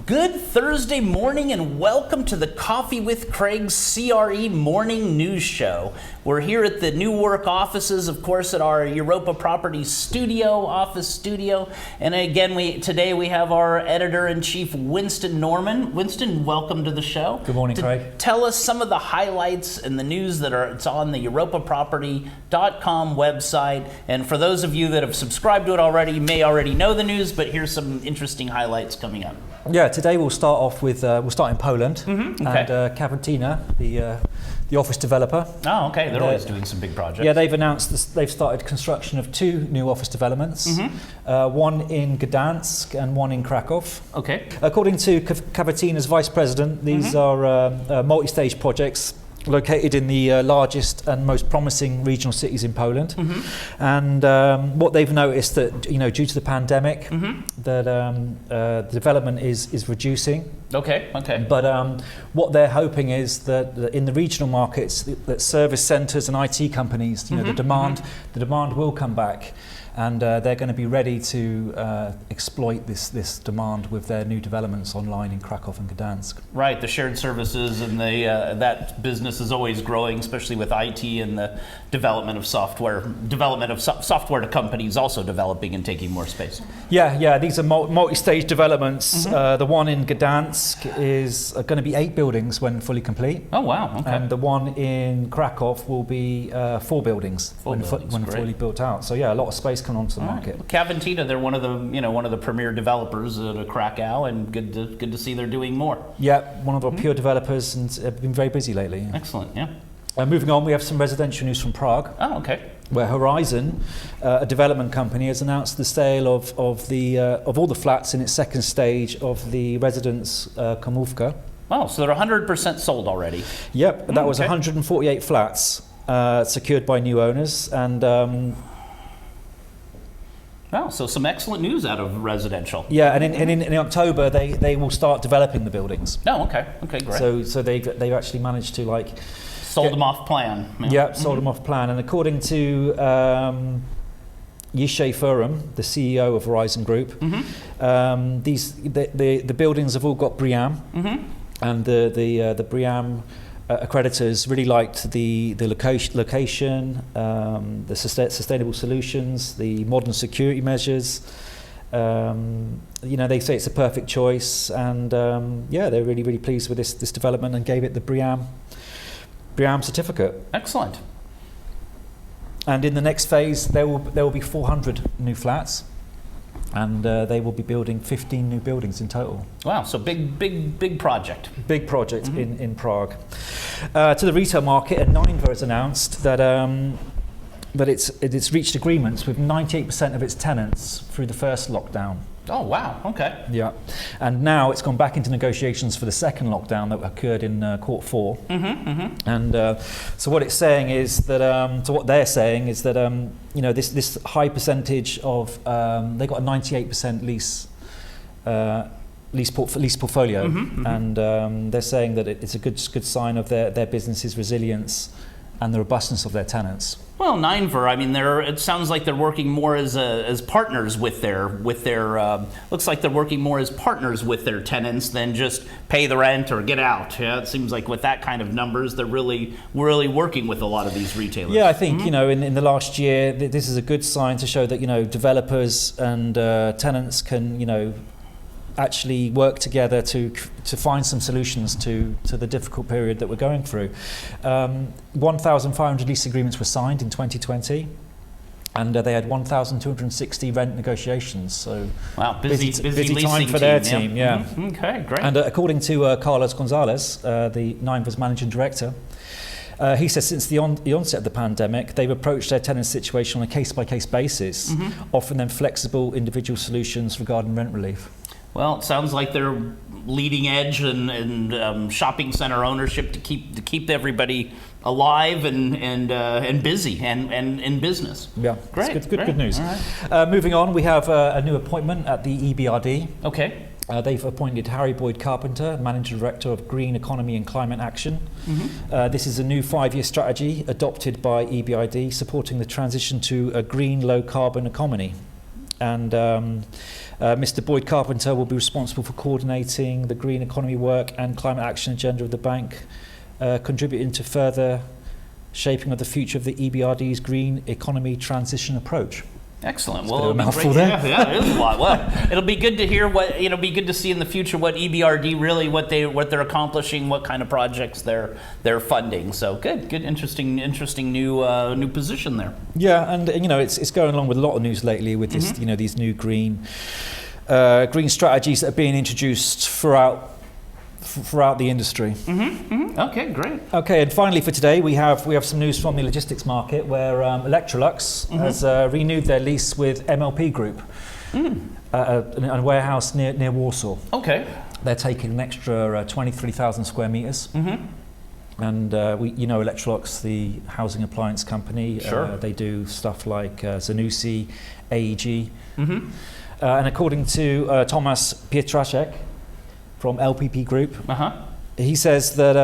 Good Thursday morning and welcome to the Coffee with Craig's CRE Morning News Show. We're here at the New Work offices, of course, at our Europa Properties office studio. And again, today we have our editor-in-chief, Winston Norman. Winston, welcome to the show. Good morning, Craig. Tell us some of the highlights and the news it's on the EuropaProperty.com website. And for those of you that have subscribed to it already, you may already know the news, but here's some interesting highlights coming up. Yeah, today we'll start off with we'll start in Poland Okay. and Cavatina, the office developer. Oh, okay. They're always doing some big projects. Yeah, they've announced they've started construction of 2 new office developments, one in Gdansk and one in Krakow. Okay. According to Cavatina's vice president, these are multi-stage projects located in the largest and most promising regional cities in Poland. And what they've noticed that, due to the pandemic, that the development is reducing. Okay. But what they're hoping is that in the regional markets, that service centres and IT companies, the demand will come back. And they're going to be ready to exploit this demand with their new developments online in Krakow and Gdansk. Right, the shared services and that business is always growing, especially with IT and the development of software to companies also developing and taking more space. Yeah, these are multi-stage developments. The one in Gdansk is going to be 8 buildings when fully complete. Oh wow! Okay. And the one in Krakow will be 4 buildings when fully built out. So yeah, a lot of space coming onto the market. Right. Cavatina, they're one of the premier developers at Krakow, and good to see they're doing more. Yeah, one of our pure developers, and have been very busy lately. Excellent. Yeah. Moving on, we have some residential news from Prague. Oh, okay. Where Horizon, a development company, has announced the sale of all the flats in its second stage of the Rezidence Camovka. Oh, so they're 100% sold already. Yep, that was 148 flats secured by new owners, and wow, so some excellent news out of residential. yeah, and in October they will start developing the buildings. Oh, okay, great. So they've actually managed to sold them off plan. Yeah, sold them off plan, and according to Yishay Furum, the CEO of Horizon Group, the buildings have all got BREEAM, and the BREEAM accreditors really liked the location, the sustainable solutions, the modern security measures. They say it's a perfect choice, and they're really pleased with this development and gave it the BREEAM certificate. Excellent. And in the next phase, there will be 400 new flats, and they will be building 15 new buildings in total. Wow, so big project. Big project in Prague. To the retail market, and NEINVER has announced that it's reached agreements with 98% of its tenants through the first lockdown. Oh wow, okay. Yeah, and now it's gone back into negotiations for the second lockdown that occurred in Court 4. And so what it's saying is that, what they're saying is that, this high percentage of, they got a 98% lease portfolio, and they're saying that it's a good sign of their business's resilience and the robustness of their tenants. Well, NEINVER, it sounds like they're working more as partners with their looks like they're working more as partners with their tenants than just pay the rent or get out. Yeah, it seems like with that kind of numbers, they're really working with a lot of these retailers. Yeah, I think in the last year, this is a good sign to show that developers and tenants can actually work together to find some solutions to the difficult period that we're going through. 1,500 lease agreements were signed in 2020, and they had 1,260 rent negotiations. So wow, busy time for their team. Yeah. Okay, great. And according to Carlos Gonzalez, the NEINVER's managing director, he says since the onset of the pandemic, they've approached their tenant situation on a case-by-case basis, offering them flexible individual solutions regarding rent relief. Well, it sounds like they're leading edge and shopping center ownership to keep everybody alive and busy and in business. Yeah, great. Good news. All right. Moving on, we have a new appointment at the EBRD. Okay. They've appointed Harry Boyd-Carpenter, Managing Director of Green Economy and Climate Action. This is a new 5-year strategy adopted by EBRD, supporting the transition to a green, low-carbon economy. and Mr. Boyd-Carpenter will be responsible for coordinating the green economy work and climate action agenda of the bank, contributing to further shaping of the future of the EBRD's green economy transition approach. Excellent. Well, it'll be great. Yeah, it is a lot. Well, it'll be good to hear what be good to see in the future what EBRD really what they're accomplishing, what kind of projects they're funding. So good, interesting new position there. Yeah, and it's going along with a lot of news lately with this these new green strategies that are being introduced throughout the industry. Okay, great. Okay, and finally for today we have some news from the logistics market where Electrolux has renewed their lease with MLP Group, a warehouse near Warsaw. Okay. They're taking an extra 23,000 square meters. And Electrolux, the housing appliance company. Sure. They do stuff like Zanussi, AEG. And according to Tomasz Pietrzak from LPP Group, he says that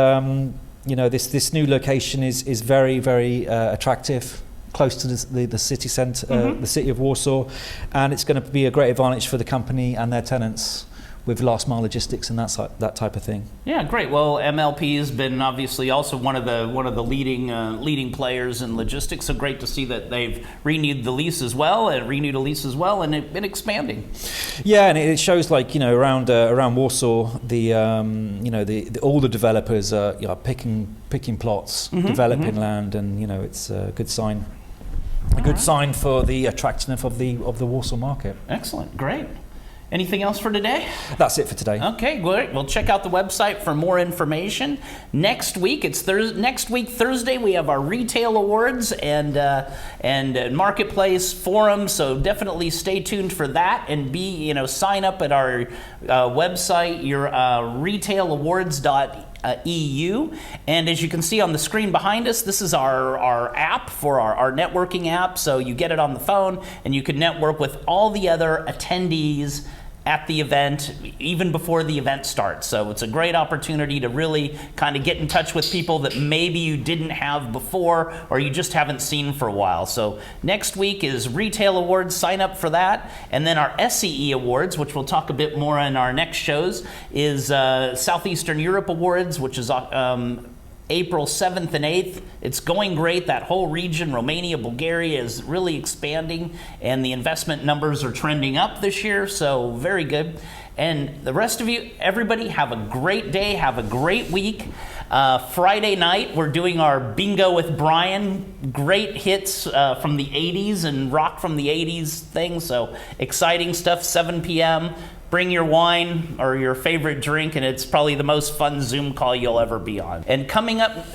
this new location is very, very attractive, close to the city centre, the city of Warsaw, and it's going to be a great advantage for the company and their tenants with last mile logistics and that type of thing. Yeah, great. Well, MLP has been obviously also one of the leading players in logistics. So great to see that they've renewed a lease as well, and been expanding. Yeah, and it shows around Warsaw, all the developers are picking plots, developing land, and it's a good sign. Good sign for the attractiveness of the Warsaw market. Excellent, great. Anything else for today? That's it for today. Okay, great. Well, check out the website for more information. Next week, Thursday, we have our retail awards and marketplace forum. So definitely stay tuned for that and sign up at our website, your retailawards.eu. And as you can see on the screen behind us, this is our app for our networking app. So you get it on the phone and you can network with all the other attendees at the event, even before the event starts. So it's a great opportunity to really kind of get in touch with people that maybe you didn't have before or you just haven't seen for a while. So next week is Retail Awards, sign up for that. And then our SEE Awards, which we'll talk a bit more in our next shows, is Southeastern Europe Awards, which is April 7th and 8th. It's going great. That whole region, Romania, Bulgaria, is really expanding, and the investment numbers are trending up this year, so very good. And the rest of you, everybody, have a great day, have a great week. Friday night, we're doing our Bingo with Brian. Great hits from the 80s and rock from the 80s thing, so exciting stuff, 7 p.m. Bring your wine or your favorite drink, and it's probably the most fun Zoom call you'll ever be on. And coming up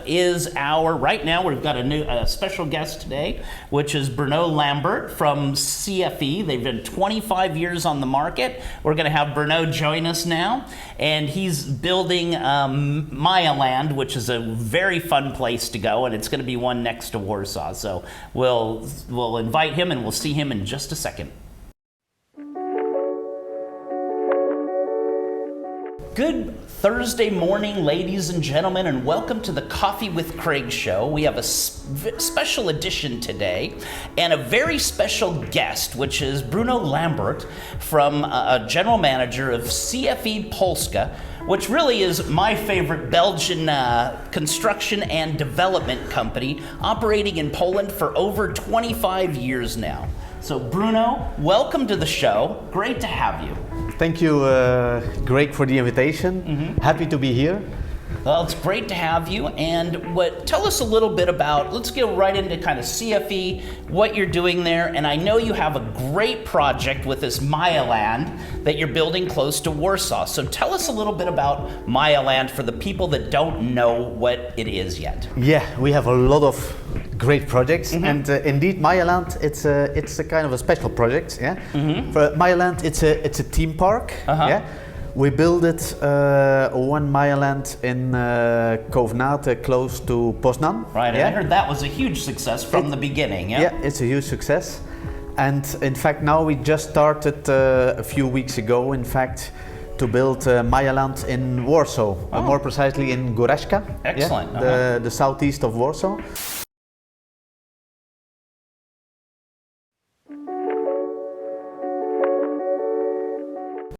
is right now we've got a special guest today, which is Bruno Lambrecht from CFE. They've been 25 years on the market. We're going to have Bruno join us now, and he's building Maya Land, which is a very fun place to go, and it's going to be one next to Warsaw. So we'll invite him, and we'll see him in just a second. Good Thursday morning, ladies and gentlemen, and welcome to the Coffee with Craig show. We have a special edition today and a very special guest, which is Bruno Lambrecht, from a general manager of CFE Polska, which really is my favorite Belgian construction and development company, operating in Poland for over 25 years now. So Bruno, welcome to the show. Great to have you. Thank you, Greg, for the invitation. Happy to be here. Well, it's great to have you. And tell us a little bit about, let's get right into kind of CFE, what you're doing there. And I know you have a great project with this Maya Land that you're building close to Warsaw. So tell us a little bit about Maya Land for the people that don't know what it is yet. Yeah, we have a lot of great projects, and indeed, Maya Land, it's a kind of a special project. Yeah, for Maya Land, it's a theme park. Yeah. We built it one Maya Land in Cavatina, close to Poznan. Right, yeah? I heard that was a huge success from the beginning. Yeah, yeah, it's a huge success. And in fact, now we just started a few weeks ago, in fact, to build Maya Land in Warsaw, more precisely in Góraźka. Excellent. Yeah, the southeast of Warsaw.